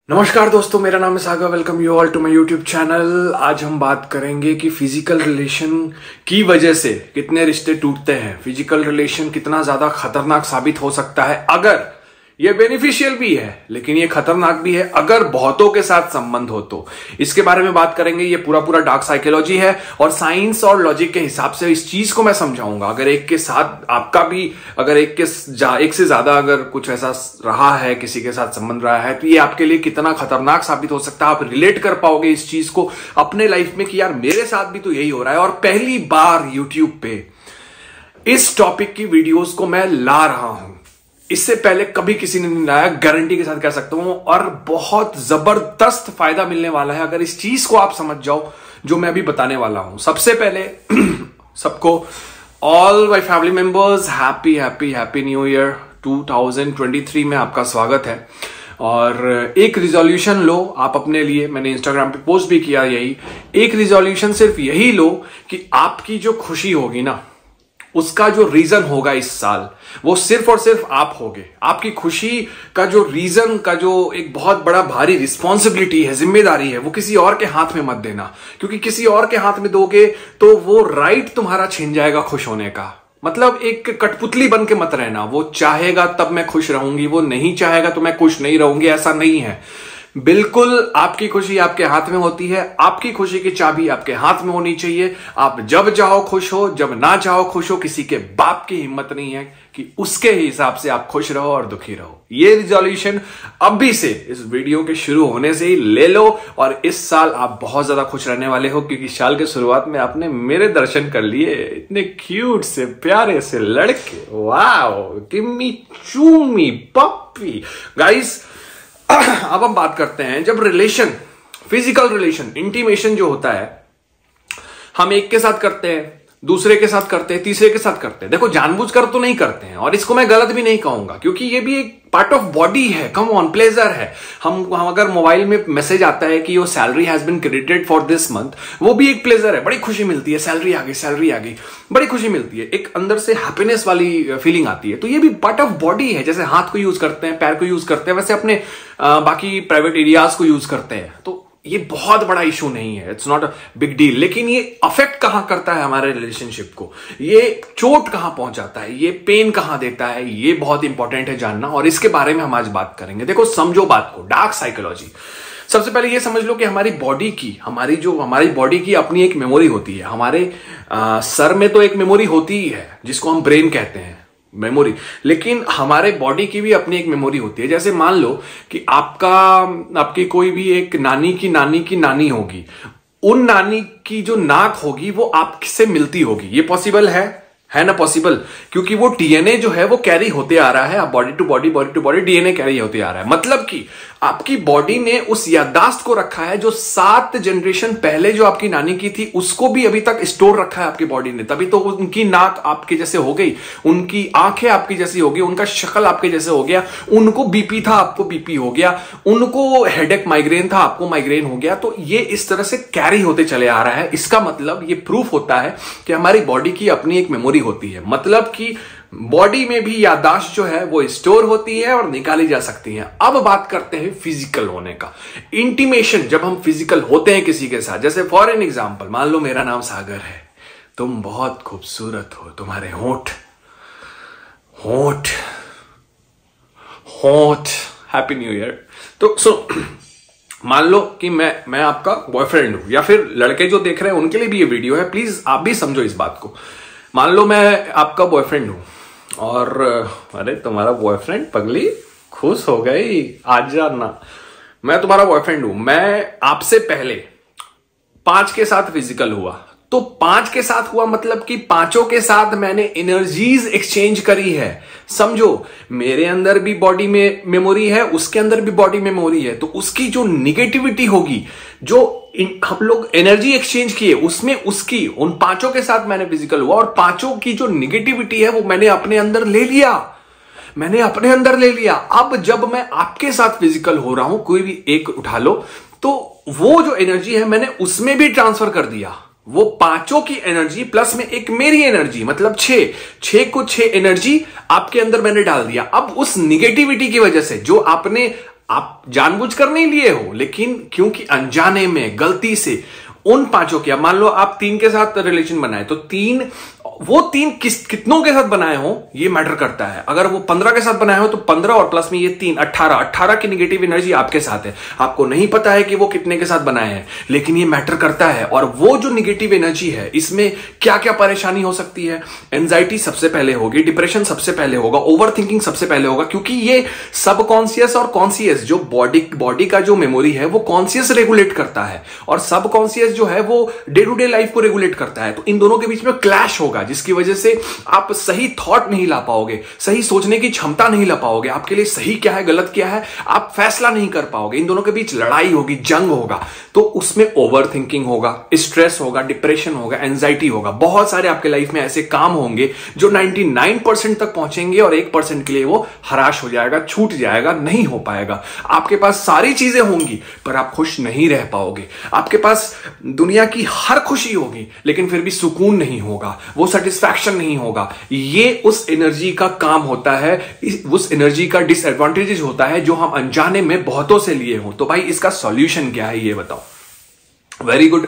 नमस्कार दोस्तों, मेरा नाम है Sagar. Welcome you all to my YouTube channel. आज हम बात करेंगे कि फिजिकल रिलेशन की वजह से कितने रिश्ते टूटते हैं। फिजिकल रिलेशन कितना ज्यादा खतरनाक साबित हो सकता है। अगर ये बेनिफिशियल भी है लेकिन ये खतरनाक भी है अगर बहुतों के साथ संबंध हो तो। इसके बारे में बात करेंगे। ये पूरा डार्क साइकोलॉजी है और साइंस और लॉजिक के हिसाब से इस चीज को मैं समझाऊंगा। अगर एक के साथ आपका भी अगर एक से ज्यादा अगर कुछ ऐसा रहा है, किसी के साथ संबंध रहा है, तो ये आपके लिए कितना खतरनाक साबित हो सकता है। आप रिलेट कर पाओगे इस चीज को अपने लाइफ में कि यार मेरे साथ भी तो यही हो रहा है। और पहली बार यूट्यूब पे इस टॉपिक की वीडियोस को मैं ला रहा हूं। इससे पहले कभी किसी ने नहीं लाया, गारंटी के साथ कह सकता हूं। और बहुत जबरदस्त फायदा मिलने वाला है अगर इस चीज को आप समझ जाओ जो मैं अभी बताने वाला हूं। सबसे पहले सबको all my family members happy happy happy new year 2023 में आपका स्वागत है। और एक रिजोल्यूशन लो आप अपने लिए। मैंने इंस्टाग्राम पे पोस्ट भी किया यही। एक रिजोल्यूशन सिर्फ यही लो कि आपकी जो खुशी होगी ना, उसका जो रीजन होगा इस साल, वो सिर्फ और सिर्फ आप होगे। आपकी खुशी का जो रीजन का जो एक बहुत बड़ा भारी रिस्पॉन्सिबिलिटी है, जिम्मेदारी है, वो किसी और के हाथ में मत देना। क्योंकि किसी और के हाथ में दोगे तो वो राइट तुम्हारा छीन जाएगा खुश होने का। मतलब एक कठपुतली बन के मत रहना। वो चाहेगा तब मैं खुश रहूंगी, वो नहीं चाहेगा तो मैं खुश नहीं रहूंगी, ऐसा नहीं है। बिल्कुल आपकी खुशी आपके हाथ में होती है। आपकी खुशी की चाबी आपके हाथ में होनी चाहिए। आप जब चाहो खुश हो, जब ना चाहो खुश हो। किसी के बाप की हिम्मत नहीं है कि उसके हिसाब से आप खुश रहो और दुखी रहो। ये रिजोल्यूशन अभी से इस वीडियो के शुरू होने से ही ले लो। और इस साल आप बहुत ज्यादा खुश रहने वाले हो क्योंकि साल के शुरुआत में आपने मेरे दर्शन कर लिए। इतने क्यूट से प्यारे से लड़के, वाओ, गिम्मी चूमी पप्पी गाइस। अब हम बात करते हैं जब रिलेशन, फिजिकल रिलेशन, इंटीमेशन जो होता है, हम एक के साथ करते हैं, दूसरे के साथ करते हैं, तीसरे के साथ करते हैं। देखो जानबूझकर तो नहीं करते हैं और इसको मैं गलत भी नहीं कहूंगा क्योंकि ये भी एक पार्ट ऑफ बॉडी है। कम ऑन, प्लेजर है। हम अगर मोबाइल में मैसेज आता है कि your salary has been credited for this month, वो भी एक प्लेजर है। बड़ी खुशी मिलती है, सैलरी आ गई, सैलरी आ गई, बड़ी खुशी मिलती है। एक अंदर से हैप्पीनेस वाली फीलिंग आती है। तो ये भी पार्ट ऑफ बॉडी है। जैसे हाथ को यूज करते हैं, पैर को यूज करते हैं, वैसे अपने बाकी प्राइवेट एरियाज को यूज करते हैं। तो ये बहुत बड़ा इशू नहीं है, it's not a big deal. लेकिन ये अफेक्ट कहां करता है हमारे रिलेशनशिप को, ये चोट कहां पहुंचाता है, ये पेन कहां देता है, ये बहुत इंपॉर्टेंट है जानना। और इसके बारे में हम आज बात करेंगे। देखो समझो बात को, डार्क साइकोलॉजी। सबसे पहले ये समझ लो कि हमारी बॉडी की, हमारी बॉडी की अपनी एक मेमोरी होती है। हमारे सर में तो एक मेमोरी होती ही है जिसको हम ब्रेन कहते हैं, मेमोरी। लेकिन हमारे बॉडी की भी अपनी एक मेमोरी होती है। जैसे मान लो कि आपकी कोई भी एक नानी की नानी होगी। उन नानी की जो नाक होगी वो आपसे मिलती होगी। ये पॉसिबल है ना पॉसिबल? क्योंकि वो डीएनए जो है वो कैरी होते आ रहा है। आप body to body DNA carry होते आ रहा है। मतलब कि आपकी बॉडी ने उस याददाश्त को रखा है जो 7 जनरेशन पहले जो आपकी नानी की थी, उसको भी अभी तक स्टोर रखा है आपकी बॉडी ने। तभी तो उनकी नाक आपके जैसे हो गई, उनकी आंखें आपकी जैसी हो गई, उनका शक्ल आपके जैसे हो गया। उनको बीपी था, आपको बीपी हो गया। उनको हेडेक माइग्रेन था, आपको माइग्रेन हो गया। तो ये इस तरह से कैरी होते चले आ रहा है। इसका मतलब ये प्रूफ होता है कि हमारी बॉडी की अपनी एक मेमोरी होती है। मतलब कि बॉडी में भी याददाश्त जो है वो स्टोर होती है और निकाली जा सकती है। अब बात करते हैं फिजिकल होने का, इंटीमेशन। जब हम फिजिकल होते हैं किसी के साथ, जैसे फॉर एन एग्जांपल, मान लो मेरा नाम सागर है, तुम बहुत खूबसूरत हो, तुम्हारे होंठ होंठ होंठ, हैप्पी न्यू ईयर। तो मान लो कि मैं आपका बॉयफ्रेंड हूं, या फिर लड़के जो देख रहे हैं उनके लिए भी ये वीडियो है, प्लीज आप भी समझो इस बात को। मान लो मैं आपका बॉयफ्रेंड हूं और अरे तुम्हारा बॉयफ्रेंड, पगली खुश हो गई, आज जाना, मैं तुम्हारा बॉयफ्रेंड हूं। मैं आपसे पहले 5 के साथ फिजिकल हुआ। तो 5 के साथ हुआ मतलब कि 5 के साथ मैंने एनर्जीज एक्सचेंज करी है। समझो, मेरे अंदर भी बॉडी में मेमोरी है, उसके अंदर भी बॉडी मेमोरी है। तो उसकी जो निगेटिविटी होगी, जो हम लोग एनर्जी एक्सचेंज किए, उसमें उसकी उन 5 के साथ मैंने फिजिकल हुआ और 5 की जो निगेटिविटी है वो मैंने अपने अंदर ले लिया। अब जब मैं आपके साथ फिजिकल हो रहा हूं, कोई भी एक उठा लो, तो वो जो एनर्जी है मैंने उसमें भी ट्रांसफर कर दिया। वो 5 की एनर्जी प्लस में एक मेरी एनर्जी, मतलब 6 को 6 एनर्जी आपके अंदर मैंने डाल दिया। अब उस निगेटिविटी की वजह से जो आपने आप जानबूझकर नहीं लिए हो, लेकिन क्योंकि अनजाने में गलती से उन पांचों के, मान लो आप 3 के साथ रिलेशन बनाए तो वो तीन कितनों के साथ बनाए हो ये मैटर करता है। अगर वो 15 के साथ बनाए हो तो 15 और प्लस में ये 3 18 की निगेटिव एनर्जी आपके साथ है। आपको नहीं पता है कि वो कितने के साथ बनाए हैं, लेकिन ये मैटर करता है। और वो जो निगेटिव एनर्जी है, इसमें क्या क्या परेशानी हो सकती है? एंजाइटी सबसे पहले होगी, डिप्रेशन सबसे पहले होगा, ओवर थिंकिंग सबसे पहले होगा, क्योंकि ये सबकॉन्शियस और कॉन्शियस जो बॉडी का जो मेमोरी है वो कॉन्शियस रेगुलेट करता है और सबकॉन्शियस जो है वो डे टू डे लाइफ को रेगुलेट करता है। तो इन दोनों के बीच में क्लैश होगा, जिसकी वजह से आप सही थॉट नहीं ला पाओगे, सही सोचने की क्षमता नहीं ला पाओगे, आपके लिए सही क्या है गलत क्या है आप फैसला नहीं कर पाओगे। इन दोनों के बीच लड़ाई होगी, जंग होगा, तो उसमें ओवर थिंकिंग होगा, स्ट्रेस होगा, डिप्रेशन होगा, एंजाइटी होगा। बहुत सारे आपके लाइफ में ऐसे काम होंगे जो 99% तक पहुंचेंगे और 1% के लिए वो हराश हो जाएगा, छूट जाएगा, नहीं हो पाएगा। आपके पास सारी चीजें होंगी पर आप खुश नहीं रह पाओगे। आपके पास दुनिया की हर खुशी होगी लेकिन फिर भी सुकून नहीं होगा, वो सेटिस्फैक्शन नहीं होगा। ये उस एनर्जी का काम होता है, उस एनर्जी का डिसएडवांटेजेस होता है जो हम अनजाने में बहुतों से लिए हों। तो भाई इसका सॉल्यूशन क्या है ये बताओ। Very good.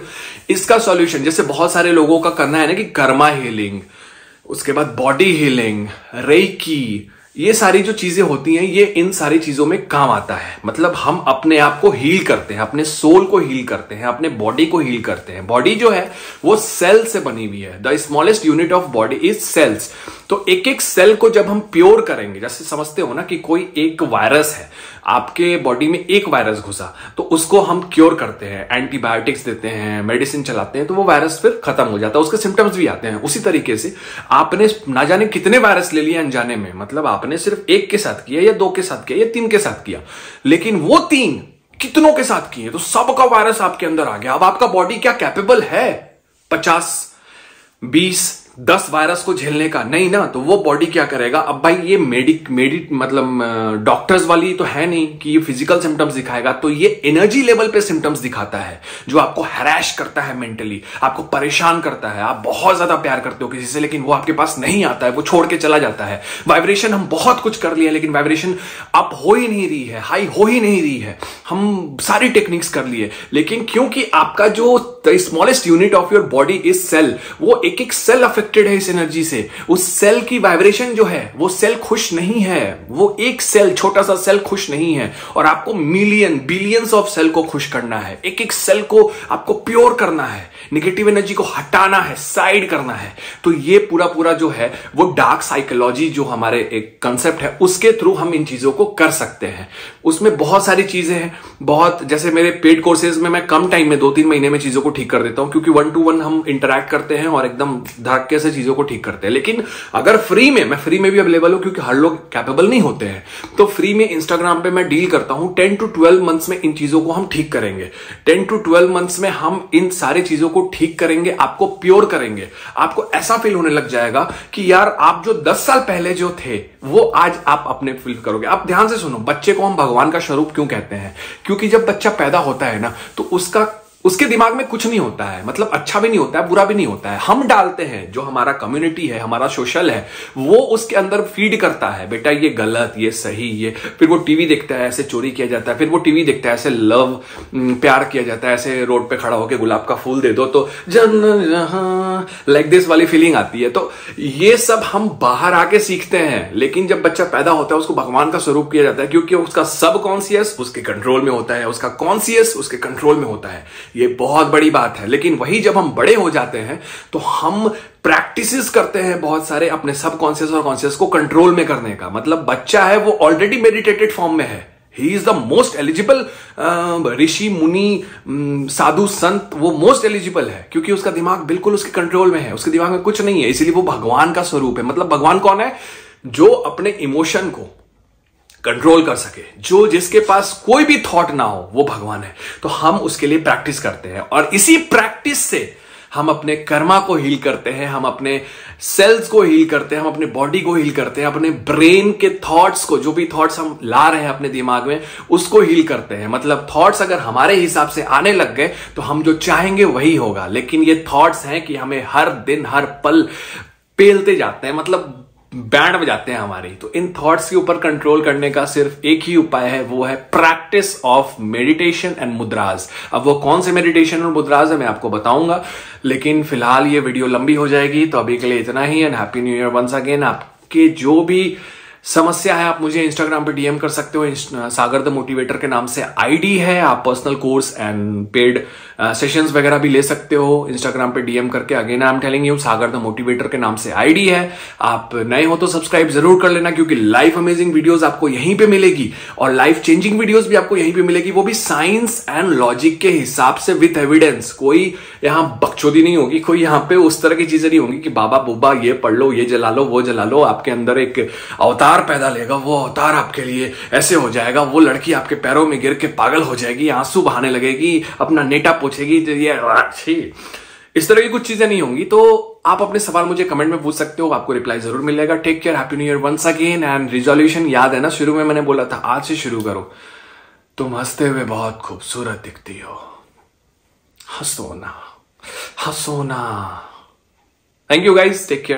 इसका सॉल्यूशन जैसे बहुत सारे लोगों का करना है ना कि कर्मा हीलिंग, उसके बाद बॉडी हीलिंग, रेकी, ये सारी जो चीजें होती हैं ये इन सारी चीजों में काम आता है। मतलब हम अपने आप को हील करते हैं, अपने सोल को हील करते हैं, अपने बॉडी को हील करते हैं। बॉडी जो है वो सेल से बनी हुई है। The smallest unit of body is cells. तो एक एक सेल को जब हम प्योर करेंगे, जैसे समझते हो ना कि कोई एक वायरस है, आपके बॉडी में एक वायरस घुसा तो उसको हम क्योर करते हैं, एंटीबायोटिक्स देते हैं, मेडिसिन चलाते हैं, तो वो वायरस फिर खत्म हो जाता है, उसके सिम्टम्स भी आते हैं। उसी तरीके से आपने ना जाने कितने वायरस ले लिए अनजाने में, मतलब आपने सिर्फ एक के साथ किया या 2 के साथ किया या 3 के साथ किया, लेकिन वो 3 कितनों के साथ किए तो सबका वायरस आपके अंदर आ गया। अब आपका बॉडी क्या कैपेबल है 50, 20, 10 वायरस को झेलने का? नहीं ना। तो वो बॉडी क्या करेगा? अब भाई ये मतलब डॉक्टर्स वाली तो है नहीं कि ये फिजिकल सिम्टम्स दिखाएगा, तो ये एनर्जी लेवल पे सिम्टम्स दिखाता है जो आपको हैरेश करता है, मेंटली आपको परेशान करता है। आप बहुत ज्यादा प्यार करते हो किसी से लेकिन वो आपके पास नहीं आता है, वो छोड़ के चला जाता है। वाइब्रेशन हम बहुत कुछ कर लिया लेकिन वाइब्रेशन अप हो ही नहीं रही है, हाई हो ही नहीं रही है। हम सारी टेक्निक्स कर लिए लेकिन क्योंकि आपका जो smallest unit of your body is cell, वो एक एक सेल अफेक्टेड है इस एनर्जी से। उस सेल की वाइब्रेशन जो है वो सेल खुश नहीं है, वो एक सेल, छोटा सा सेल खुश नहीं है और आपको मिलियन बिलियंस ऑफ सेल को खुश करना है। एक एक सेल को आपको प्योर करना है, नेगेटिव एनर्जी को हटाना है, साइड करना है। तो ये पूरा जो है वो डार्क साइकोलॉजी जो हमारे एक कंसेप्ट है उसके थ्रू हम इन चीजों को कर सकते हैं। उसमें बहुत सारी चीजें हैं, बहुत जैसे मेरे पेड कोर्सेज में मैं कम टाइम में 2-3 महीने में चीजों को ठीक कर देता हूं क्योंकि 1-to-1 हम इंटरैक्ट करते हैं और एकदम धक्के से चीजों को ठीक करते हैं। लेकिन अगर मैं फ्री में भी अवेलेबल हूं क्योंकि हर लोग कैपेबल नहीं होते हैं, तो फ्री में इंस्टाग्राम पे मैं डील करता हूं। 10 to 12 मंथ्स में इन चीजों को हम ठीक करेंगे। 10 to 12 मंथ्स में हम इन सारी चीजों को ठीक करेंगे, आपको प्योर करेंगे। आपको ऐसा फील होने लग जाएगा कि यार आप जो 10 साल पहले जो थे वो आज आप अपने फील करोगे। आप ध्यान से सुनो, बच्चे को हम भगवान का स्वरूप क्यों कहते हैं? क्योंकि जब बच्चा पैदा होता है ना तो उसके दिमाग में कुछ नहीं होता है, मतलब अच्छा भी नहीं होता है, बुरा भी नहीं होता है। हम डालते हैं, जो हमारा कम्युनिटी है, हमारा सोशल है, वो उसके अंदर फीड करता है, बेटा ये गलत, ये सही, ये। फिर वो टीवी देखता है, ऐसे चोरी किया जाता है। फिर वो टीवी देखता है, ऐसे लव प्यार किया जाता है, ऐसे रोड पे खड़ा होकर गुलाब का फूल दे दो तो जन लाइक दिस वाली फीलिंग आती है। तो ये सब हम बाहर आके सीखते हैं, लेकिन जब बच्चा पैदा होता है उसको भगवान का स्वरूप किया जाता है क्योंकि उसका सब कॉन्शियस उसके कंट्रोल में होता है, उसका कॉन्शियस उसके कंट्रोल में होता है। ये बहुत बड़ी बात है। लेकिन वही जब हम बड़े हो जाते हैं तो हम प्रैक्टिसेस करते हैं बहुत सारे अपने सबकॉन्शियस और कॉन्शियस को कंट्रोल में करने का। मतलब बच्चा है वो ऑलरेडी मेडिटेटेड फॉर्म में है, he is the most eligible. ऋषि मुनि साधु संत वो मोस्ट एलिजिबल है क्योंकि उसका दिमाग बिल्कुल उसके कंट्रोल में है, उसके दिमाग में कुछ नहीं है, इसीलिए वो भगवान का स्वरूप है। मतलब भगवान कौन है? जो अपने इमोशन को कंट्रोल कर सके, जो जिसके पास कोई भी थॉट ना हो, वो भगवान है। तो हम उसके लिए प्रैक्टिस करते हैं और इसी प्रैक्टिस से हम अपने कर्मा को हील करते हैं, हम अपने सेल्स को हील करते हैं, हम अपने बॉडी को हील करते हैं, अपने ब्रेन के थॉट्स को, जो भी थॉट्स हम ला रहे हैं अपने दिमाग में उसको हील करते हैं। मतलब थॉट्स अगर हमारे हिसाब से आने लग गए तो हम जो चाहेंगे वही होगा। लेकिन ये थॉट्स हैं कि हमें हर दिन हर पल पेलते जाते हैं, मतलब बैंड बजाते हैं हमारी। तो इन थॉट्स के ऊपर कंट्रोल करने का सिर्फ एक ही उपाय है, वो है प्रैक्टिस ऑफ मेडिटेशन एंड मुद्राज। अब वो कौन से मेडिटेशन और मुद्राज है मैं आपको बताऊंगा, लेकिन फिलहाल ये वीडियो लंबी हो जाएगी, तो अभी के लिए इतना ही। And happy new year once again. आपके जो भी समस्या है आप मुझे इंस्टाग्राम पे डीएम कर सकते हो, सागर द मोटिवेटर के नाम से आईडी है। आप personal course and paid sessions वगैरह भी ले सकते हो इंस्टाग्राम पे डीएम करके। Again I am telling you, Sagar the motivator के नाम से आईडी है। आप नए हो तो सब्सक्राइब जरूर कर लेना, क्योंकि लाइफ अमेजिंग वीडियोस आपको यहीं पे मिलेगी और लाइफ चेंजिंग वीडियोस भी आपको यहीं पे मिलेगी, वो भी साइंस एंड लॉजिक के हिसाब से विथ एविडेंस। कोई यहां बकचोदी नहीं होगी, कोई यहां पे उस तरह की चीजें नहीं होंगी कि बाबा बुब्बा ये पढ़ लो, ये जला लो, वो जला लो। आपके अंदर एक अवतार पैदा लेगा, वो अवतार आपके लिए ऐसे हो जाएगा, वो लड़की आपके पैरों में गिर के पागल हो जाएगी, आंसू बहाने लगेगी, अपना नेटा पूछेगी, तो ये इस तरह की कुछ चीजें नहीं होंगी। तो आप अपने सवाल मुझे कमेंट में पूछ सकते हो, आपको रिप्लाई जरूर मिलेगा। Take care, happy new year once again. And resolution याद है ना, शुरू में मैंने बोला था आज से शुरू करो। तुम हंसते हुए बहुत खूबसूरत दिखती हो, हंसो ना, हंसो ना। Thank you guys, take care.